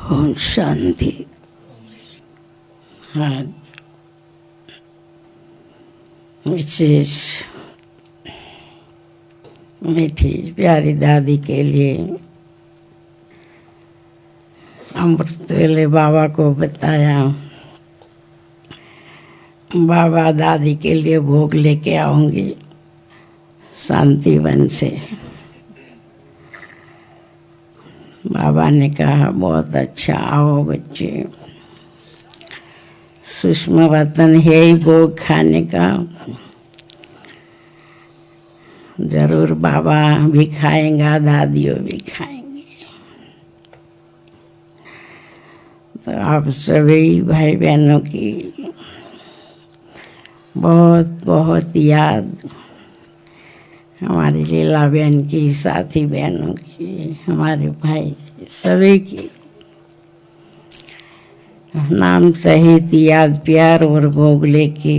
ओम शांति। आज विशेष मीठी प्यारी दादी के लिए अमृत वेले बाबा को बताया। बाबा दादी के लिए भोग लेके आऊंगी शांतिवन से। बाबा ने कहा बहुत अच्छा, आओ बच्चे, सूक्ष्म वतन है ही भोग खाने का। जरूर बाबा भी खाएंगा, दादियों भी खाएंगे। तो आप सभी भाई बहनों की बहुत बहुत याद, हमारी लीला बहन की, साथी बहनों की, हमारे भाई सभी की नाम सहित याद प्यार और भोग लेके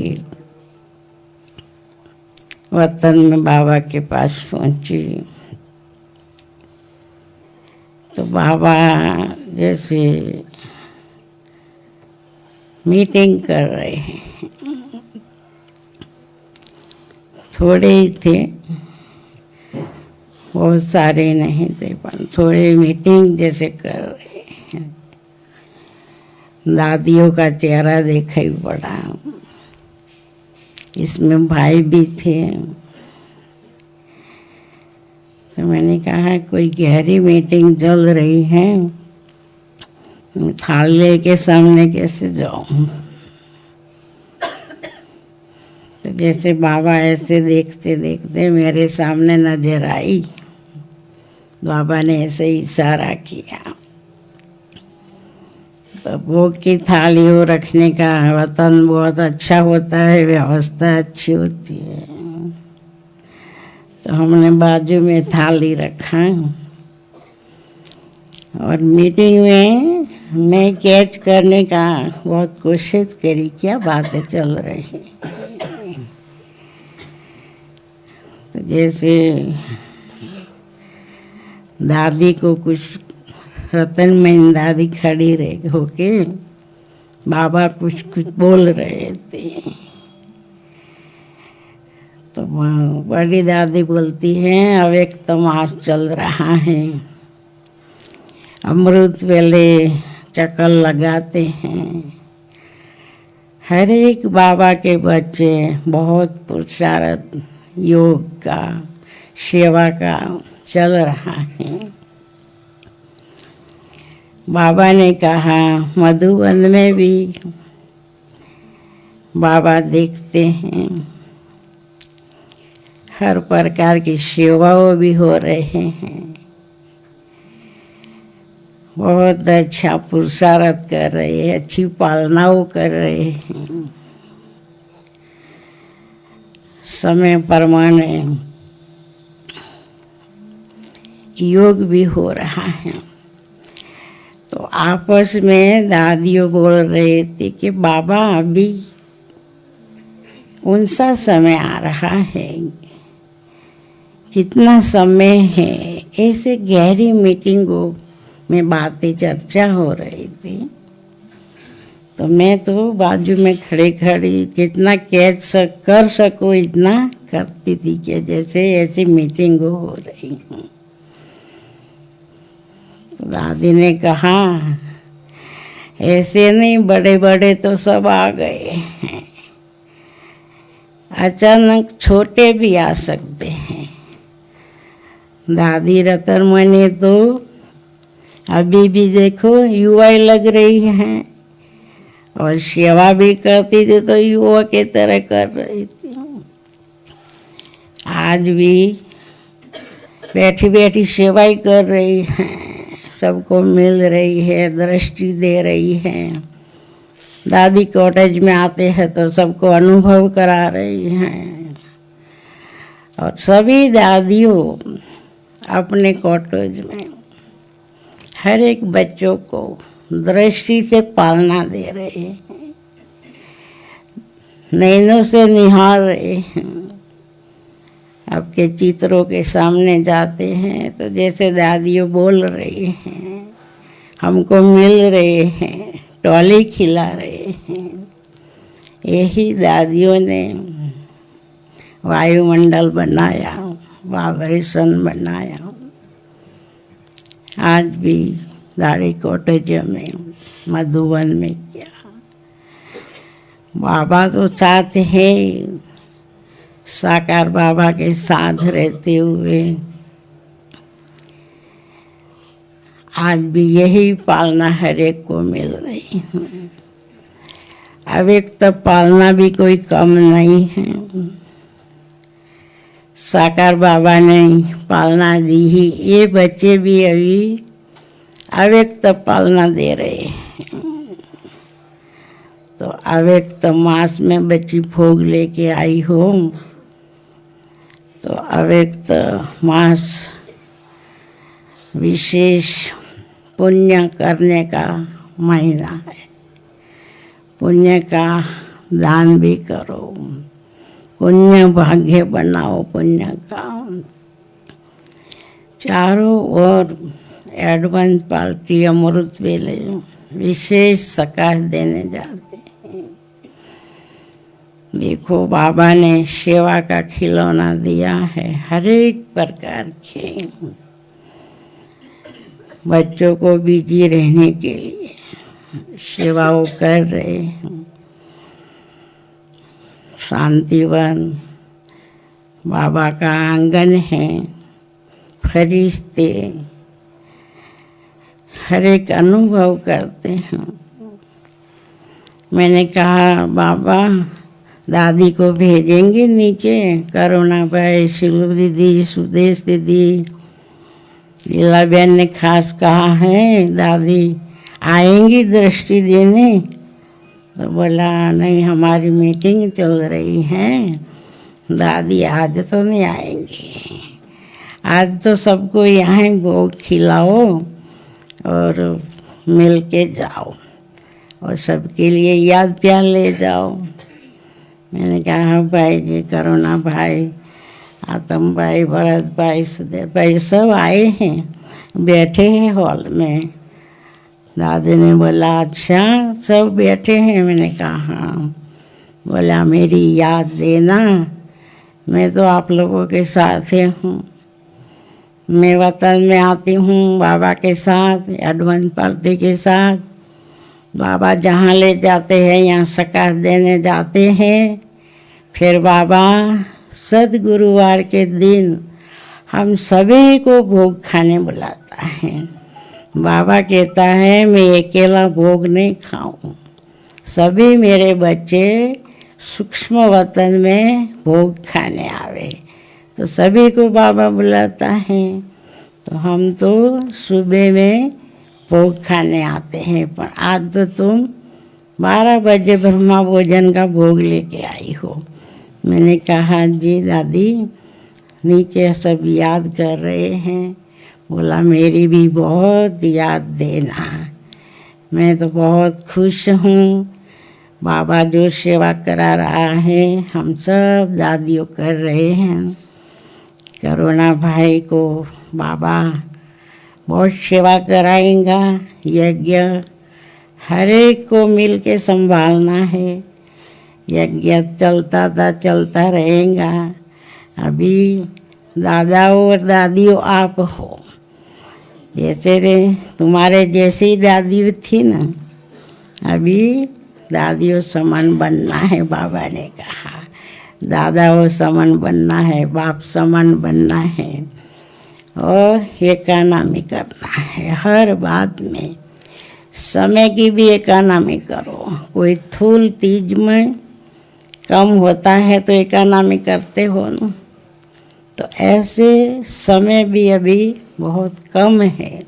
वतन में बाबा के पास पहुंची। तो बाबा जैसे मीटिंग कर रहे हैं, थोड़े ही थे, बहुत सारे नहीं थे, पर थोड़े मीटिंग जैसे कर रहे हैं। दादियों का चेहरा दिखाई पड़ा, इसमें भाई भी थे। तो मैंने कहा कोई गहरी मीटिंग चल रही है, थाली के सामने कैसे जाऊं। तो जैसे बाबा ऐसे देखते देखते मेरे सामने नजर आई, बाबा ने ऐसे ही इशारा किया। तो भोग की थाली हो रखने का वतन बहुत अच्छा होता है, व्यवस्था अच्छी होती है। तो हमने बाजू में थाली रखा और मीटिंग में मैं कैच करने का बहुत कोशिश करी, क्या बातें चल रही। तो जैसे दादी को कुछ, रतन में दादी खड़ी रह होके बाबा कुछ कुछ बोल रहे थे। तो बड़ी दादी बोलती हैं अब एक तमाश चल रहा है, अमृत वेले चक्कर लगाते हैं। हर एक बाबा के बच्चे बहुत पुरुषार्थ योग का, सेवा का चल रहा है। बाबा ने कहा मधुबन में भी बाबा देखते हैं, हर प्रकार की सेवाओं भी हो रहे हैं। बहुत अच्छा पुरुषार्थ कर रहे हैं, अच्छी पालनाओं कर रहे हैं। समय प्रमाणे योग भी हो रहा है। तो आपस में दादियों बोल रहे थे कि बाबा अभी कौन सा समय आ रहा है, कितना समय है, ऐसे गहरी मीटिंगों में बातें चर्चा हो रही थी। तो मैं तो बाजू में खड़े खड़ी जितना कैच कर सकूं इतना करती थी, कि जैसे ऐसी मीटिंग हो रही हूँ। तो दादी ने कहा ऐसे नहीं, बड़े बड़े तो सब आ गए हैं, अचानक छोटे भी आ सकते हैं। दादी रतनमणि तो अभी भी देखो युवा लग रही हैं और सेवा भी करती थी, तो युवा की तरह कर रही थी। आज भी बैठी बैठी सेवा ही कर रही हैं, सबको मिल रही है, दृष्टि दे रही है। दादी कॉटेज में आते हैं तो सबको अनुभव करा रही हैं। और सभी दादियों अपने कॉटेज में हर एक बच्चों को दृष्टि से पालना दे रहे हैं, नैनों से निहार रहे हैं। आपके चित्रों के सामने जाते हैं तो जैसे दादियों बोल रही हैं, हमको मिल रहे हैं, टॉली खिला रहे हैं। यही दादियों ने वायुमंडल बनाया, वाइब्रेशन बनाया। आज भी दाढ़ी कॉटेज में, मधुबन में किया। बाबा तो साथ है, साकार बाबा के साथ रहते हुए आज भी यही पालना हर एक को मिल रही है। अब एक तो पालना भी कोई कम नहीं है। साकार बाबा ने पालना दी ही, ये बच्चे भी अभी अव्यक्त पालना दे रहे हैं। तो अव्यक्त मास में बच्ची भोग लेके आई हो, तो अव्यक्त मास विशेष पुण्य करने का महीना है। पुण्य का दान भी करो, पुण्य भाग्य बनाओ। पुण्य का चारों ओर एडवांस पार्टी अमृत वेले विशेष सकाश देने जाते हैं। देखो बाबा ने सेवा का खिलौना दिया है, हर एक प्रकार के बच्चों को बिजी रहने के लिए सेवाओं कर रहे हैं। शांतिवन बाबा का आंगन है, फरिश्ते हर एक अनुभव करते हैं। मैंने कहा बाबा दादी को भेजेंगे नीचे, करुणा भाई, शिलू दीदी, सुदेश दीदी, लीला बहन ने खास कहा है दादी आएंगी दृष्टि देने। तो बोला नहीं, हमारी मीटिंग चल रही है, दादी आज तो नहीं आएंगी। आज तो सबको यहाँ गो खिलाओ और मिल के जाओ और सबके लिए याद प्यार ले जाओ। मैंने कहा भाई जी, करुणा भाई, आतम भाई, भरत भाई, सुधीर भाई सब आए हैं, बैठे हैं हॉल में। दादी ने बोला अच्छा सब बैठे हैं। मैंने कहा हाँ। बोला मेरी याद देना, मैं तो आप लोगों के साथ ही हूँ। मैं वतन में आती हूँ बाबा के साथ, एडवांस पार्टी के साथ। बाबा जहाँ ले जाते हैं यहाँ सकाश देने जाते हैं। फिर बाबा सद्गुरुवार के दिन हम सभी को भोग खाने बुलाता है। बाबा कहता है मैं अकेला भोग नहीं खाऊं, सभी मेरे बच्चे सूक्ष्म वतन में भोग खाने आवे। तो सभी को बाबा बुलाता है। तो हम तो सुबह में भोग खाने आते हैं, पर आज तो तुम 12 बजे ब्रह्मा भोजन का भोग लेके आई हो। मैंने कहा जी दादी, नीचे सब याद कर रहे हैं। बोला मेरी भी बहुत याद देना, मैं तो बहुत खुश हूँ। बाबा जो सेवा करा रहा है हम सब दादियों कर रहे हैं। करुणा भाई को बाबा बहुत सेवा कराएगा। यज्ञ हर एक को मिल के संभालना है। यज्ञ चलता रहेगा। अभी दादा और दादियों आप हो, जैसे तुम्हारे जैसी दादी थी ना, अभी दादियों समान बनना है। बाबा ने कहा दादाओं समान बनना है, बाप समान बनना है और इकोनॉमी करना है। हर बात में समय की भी इकोनॉमी करो। कोई थूल तीज में कम होता है तो इकोनॉमी करते हो ना, तो ऐसे समय भी अभी बहुत कम है,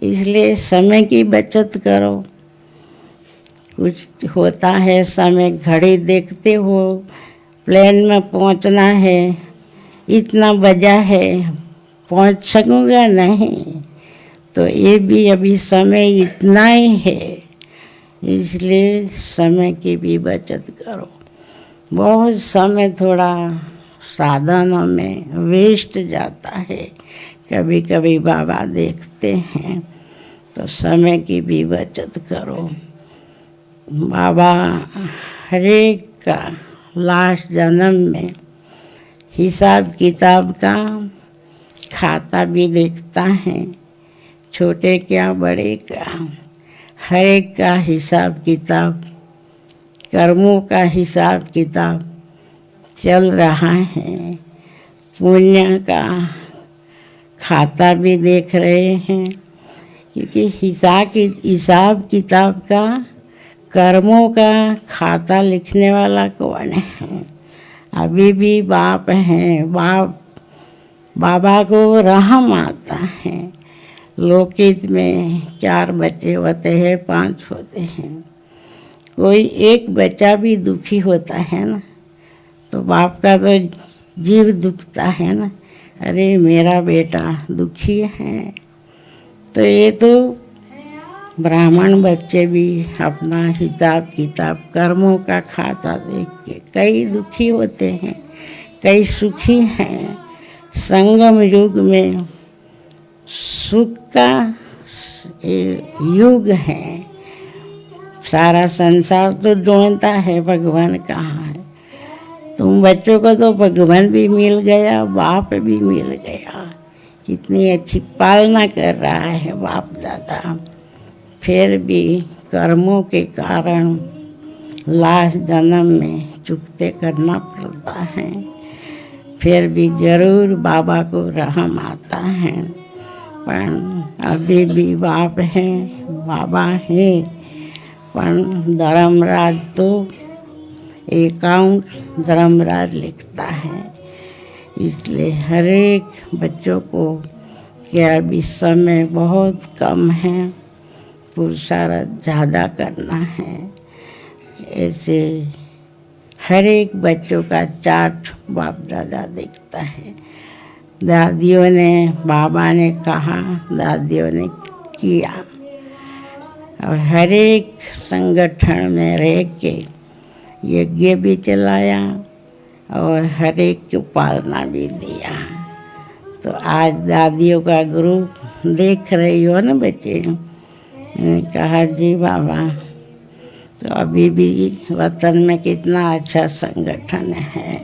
इसलिए समय की बचत करो। कुछ होता है समय, घड़ी देखते हो प्लेन में पहुंचना है, इतना बजा है, पहुंच सकूँगा नहीं, तो ये भी अभी समय इतना ही है, इसलिए समय की भी बचत करो। बहुत समय थोड़ा साधनों में वेस्ट जाता है। कभी कभी बाबा देखते हैं तो समय की भी बचत करो। बाबा हरेक का लास्ट जन्म में हिसाब किताब का खाता भी देखता है, छोटे क्या बड़े का, हर एक का हिसाब किताब, कर्मों का हिसाब किताब चल रहा है। पुण्य का खाता भी देख रहे हैं, क्योंकि हिसाब किताब का, कर्मों का खाता लिखने वाला कौन है? अभी भी बाप हैं। बाबा को रहम आता है। लोकहित में 4 बच्चे होते हैं, 5 होते हैं, कोई एक बच्चा भी दुखी होता है ना, तो बाप का तो जीव दुखता है ना, अरे मेरा बेटा दुखी है। तो ये तो ब्राह्मण बच्चे भी अपना हिसाब किताब, कर्मों का खाता देख के कई दुखी होते हैं, कई सुखी हैं। संगम युग में सुख का युग है। सारा संसार तो ढूंढता है भगवान कहाँ है। तुम बच्चों को तो भगवान भी मिल गया, बाप भी मिल गया। कितनी अच्छी पालना कर रहा है बाप दादा। फिर भी कर्मों के कारण लास्ट जन्म में चुकते करना पड़ता है। फिर भी जरूर बाबा को रहम आता है। पर अभी भी बाप है, बाबा है, पर धर्मराज तो अकाउंट धर्मराज लिखता है। इसलिए हर एक बच्चों को क्या अभी समय बहुत कम है, पुरुषार्थ ज़्यादा करना है। ऐसे हर एक बच्चों का चार्ट बाप दादा देखता है। दादियों ने, बाबा ने कहा, दादियों ने किया, और हर एक संगठन में रह के यज्ञ भी चलाया और हर एक की पालना भी दिया। तो आज दादियों का ग्रुप देख रही हो ना बच्चे। मैंने कहा जी बाबा, तो अभी भी वतन में कितना अच्छा संगठन है।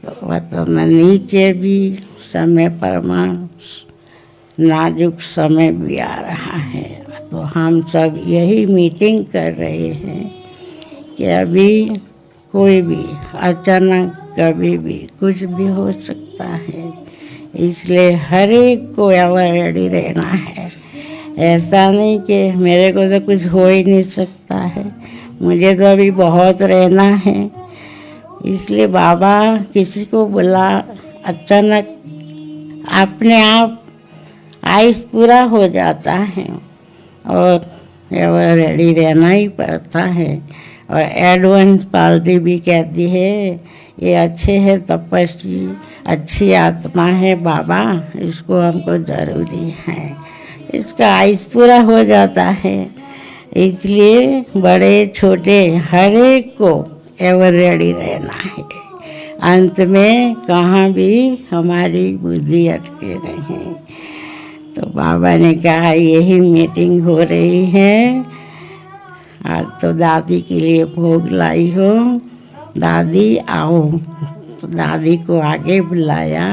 तो वतन में नीचे भी समय प्रमाण नाजुक समय भी आ रहा है। तो हम सब यही मीटिंग कर रहे हैं कि अभी कोई भी अचानक कभी भी कुछ भी हो सकता है। इसलिए हर एक को एवर रेडी रहना है। ऐसा नहीं कि मेरे को तो कुछ हो ही नहीं सकता है, मुझे तो अभी बहुत रहना है। इसलिए बाबा किसी को बोला अचानक अपने आप आयुष पूरा हो जाता है और एवर रेडी रहना ही पड़ता है। और एडवांस पार्टी भी कहती है ये अच्छे है, तपस्वी अच्छी आत्मा है बाबा, इसको हमको ज़रूरी है, इसका आयुष पूरा हो जाता है। इसलिए बड़े छोटे हर एक को एवर रेडी रहना है। अंत में कहाँ भी हमारी बुद्धि अटके नहीं। तो बाबा ने कहा यही मीटिंग हो रही है। आज तो दादी के लिए भोग लाई हो, दादी आओ। तो दादी को आगे बुलाया।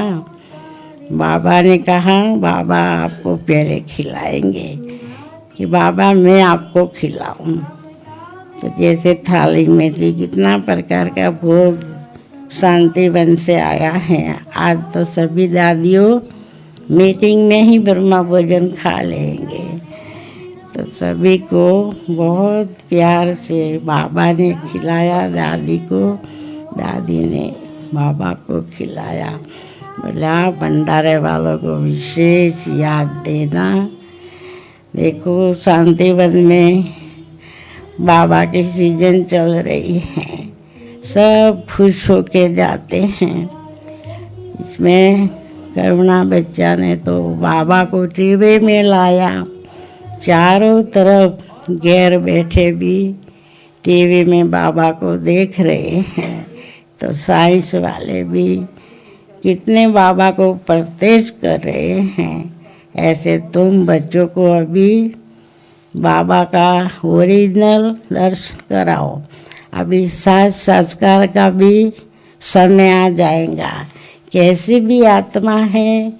बाबा ने कहा बाबा आपको पहले खिलाएंगे, कि बाबा मैं आपको खिलाऊं। तो जैसे थाली में थी कितना प्रकार का भोग शांतिवन से आया है। आज तो सभी दादियों मीटिंग में ही ब्रह्मा भोजन खा लेंगे। तो सभी को बहुत प्यार से बाबा ने खिलाया दादी को, दादी ने बाबा को खिलाया। बोला भंडारे वालों को विशेष याद देना। देखो शांतिवन में बाबा की सीजन चल रही है, सब खुश होके जाते हैं। इसमें करुणा बच्चा ने तो बाबा को टीवी में लाया। चारों तरफ गैर बैठे भी टीवी में बाबा को देख रहे हैं। तो साइंस वाले भी कितने बाबा को प्रत्यक्ष कर रहे हैं। ऐसे तुम बच्चों को अभी बाबा का ओरिजिनल दर्शन कराओ। अभी साज संस्कार का भी समय आ जाएगा। कैसी भी आत्मा है,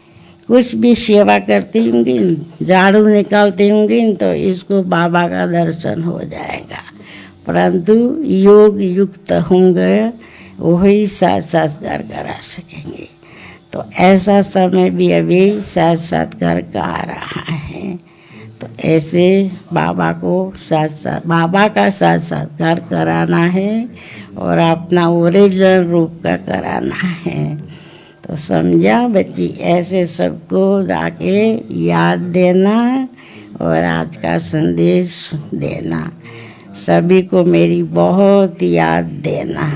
कुछ भी सेवा करती होंगी, झाड़ू निकालती होंगी, तो इसको बाबा का दर्शन हो जाएगा। परंतु योग युक्त होंगे वही साज संस्कार करा सकेंगे। तो ऐसा समय भी अभी साज संस्कार का आ रहा है। तो ऐसे बाबा का साज संस्कार कराना है और अपना ओरिजिनल रूप का कराना है। तो समझा बच्ची, ऐसे सबको जाके याद देना और आज का संदेश देना। सभी को मेरी बहुत याद देना।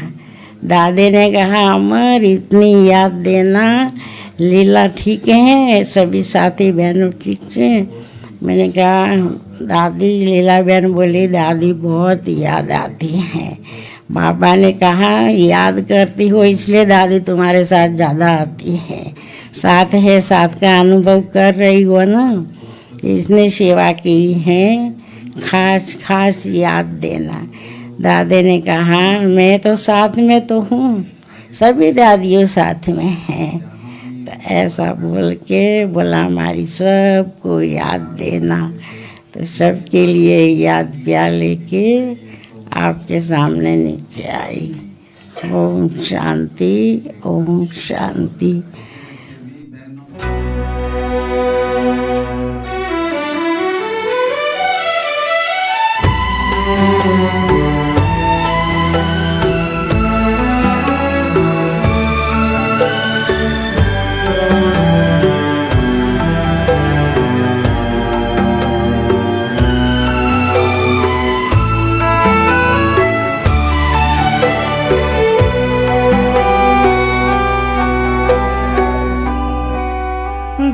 दादी ने कहा अमर इतनी याद देना, लीला ठीक है, सभी साथी बहनों ठीक से। मैंने कहा दादी, लीला बहन बोली दादी बहुत याद आती है। बाबा ने कहा याद करती हो इसलिए दादी तुम्हारे साथ ज़्यादा आती है, साथ है साथ का अनुभव कर रही हो ना, इसने सेवा की है, खास खास याद देना। दादी ने कहा मैं तो साथ में तो हूँ, सभी दादियों साथ में हैं। तो ऐसा बोल के बोला हमारी सबको याद देना। तो सबके लिए याद प्यार लेके आपके सामने नीचे आई। ओम शांति, ओम शांति।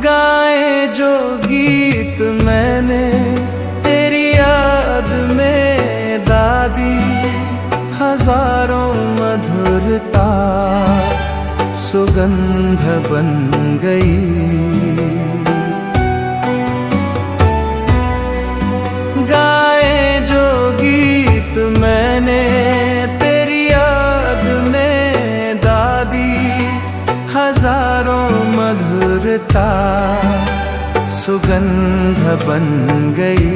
गाए जो गीत मैंने तेरी याद में दादी, हजारों मधुरता सुगंध बन गई। गाए जो गीत मैंने तेरी याद में दादी, हजारों मधुरता सुगंध बन गई।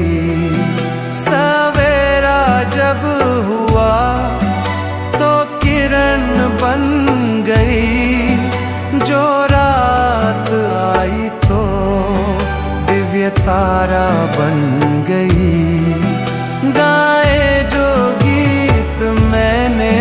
सवेरा जब हुआ तो किरण बन गई, जो रात आई तो दिव्य तारा बन गई। गाए जो गीत मैंने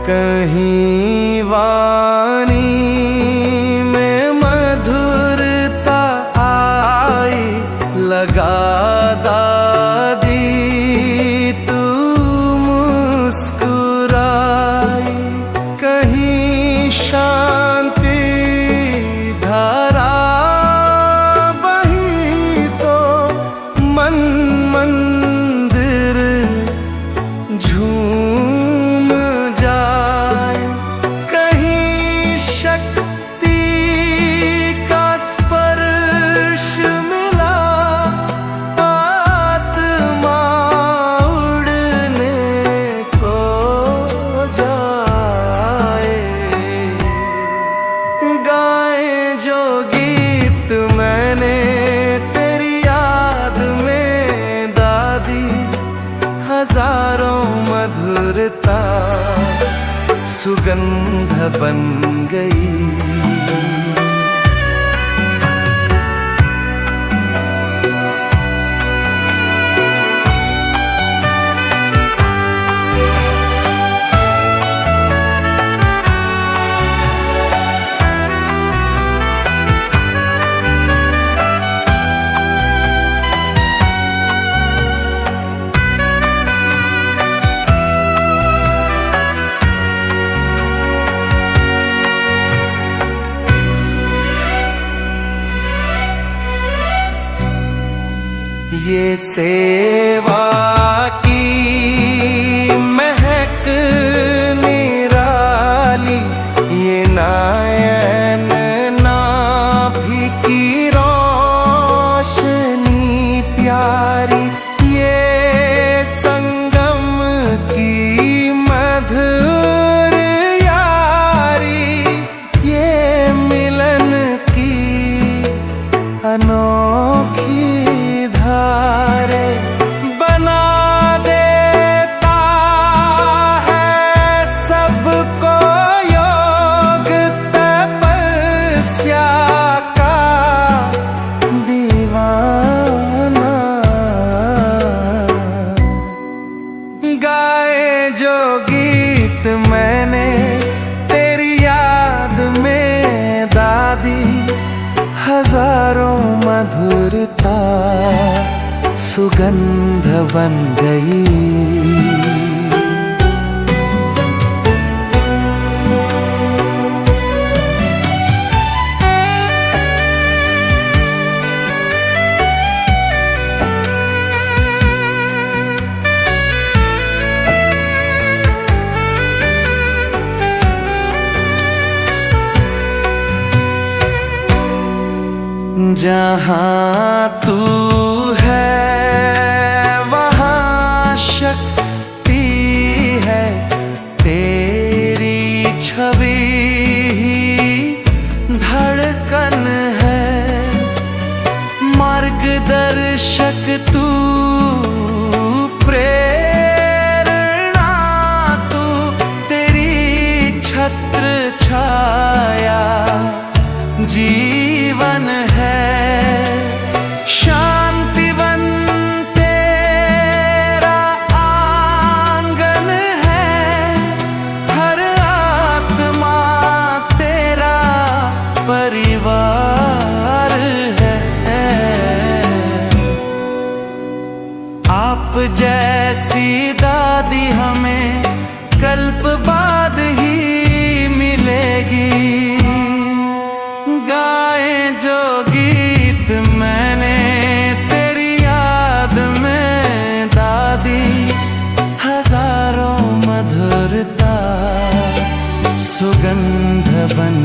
कहीं वाणी में मधुरता आई, लगा दादी तू मुस्कुराई। कहीं शांति धारा बही तो मन मंदिर झूम जाए। कहीं शक्ति का स्पर्श मिला, आत्मा उड़ने को जाए। गाए जो गीत मैंने तेरी याद में दादी, हजारों मधुरता सुगंध बन गई। सेवा की महक निराली, ये नयन नाभि की रोशनी प्यारी, ये संगम की मधुर यारी, ये मिलन की अनोखी धारे बना देता है सबको योग तपस्या का दीवाना। गाए जो गीत मैंने तेरी याद में दादी, हजारों मधुरता सुगंध बन गई। जहाँ तू है वहाँ शक्ति है, तेरी छवि ही धड़कन है। मार्गदर्शक तू, प्रेरणा तू, तेरी छत्र छाया जीवन है। शांतिवन तेरा आंगन है, हर आत्मा तेरा परिवार है। आप जैसी दादी हमें कल्प बाद ही मिलेगी। गाए जो गीत मैंने तेरी याद में दादी, हजारों मधुरता सुगंध बन